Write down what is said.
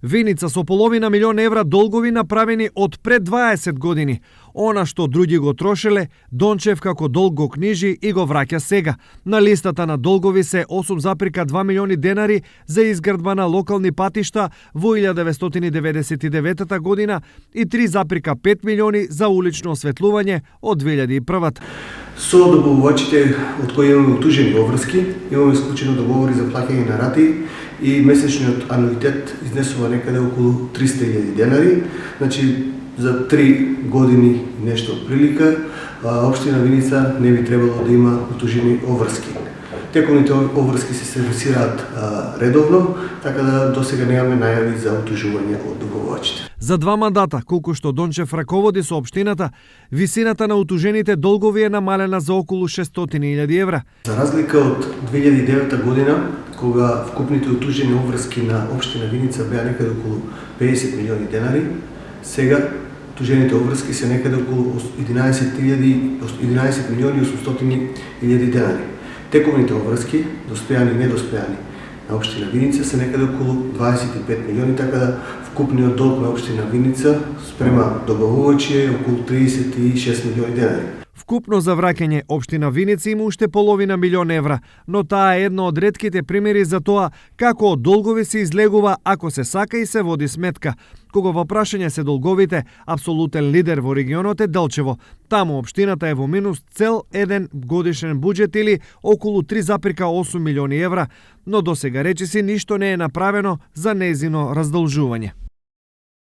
Виница со половина милион евра долгови направени од пред 20 години. Она што други го трошеле, Дончев како долг го книжи и го враќа сега. На листата на долгови се 8,2 милиони денари за изградба на локални патишта во 1999 година и 3,5 милиони за улично осветлување од 2001. Со добавувачите од кои имаме утужени обврски, имаме склучено договори за плаќање на рати и месечниот ануитет изнесува некаде околу 300.000 денари. Значи, за 3 години нешто прилика, општина Виница не би требало да има утужени обврски. Тековните обврски се сервисираат редовно, така да досега немаме најави за утужување од добавувачите. За 2 мандата, колку што Дончев раководи со општината, висината на утужените долгови е намалена за околу 600.000 евра. За разлика од 2009 година, кога вкупните утужени обврски на општина Виница беа некаде околу 50 милиони денари, сега утужените обврски се некаде околу 11 милиони 800 илјади денари. Тековните обврски, достојани и недостојани на општина Виница се некаде околу 25 милиони, така да вкупниот долг на општина Виница спрема добавувачи е околу 36 милиони денари. Вкупно за враќање општина Виница има уште половина милион евра, но таа е едно од ретките примери за тоа како од долгови се излегува ако се сака и се води сметка. Кога во прашање се долговите, апсолутен лидер во регионот е Делчево. Таму општината е во минус цел еден годишен буџет или околу 3,8 милиони евра, но досега речиси ништо не е направено за нејзино раздолжување.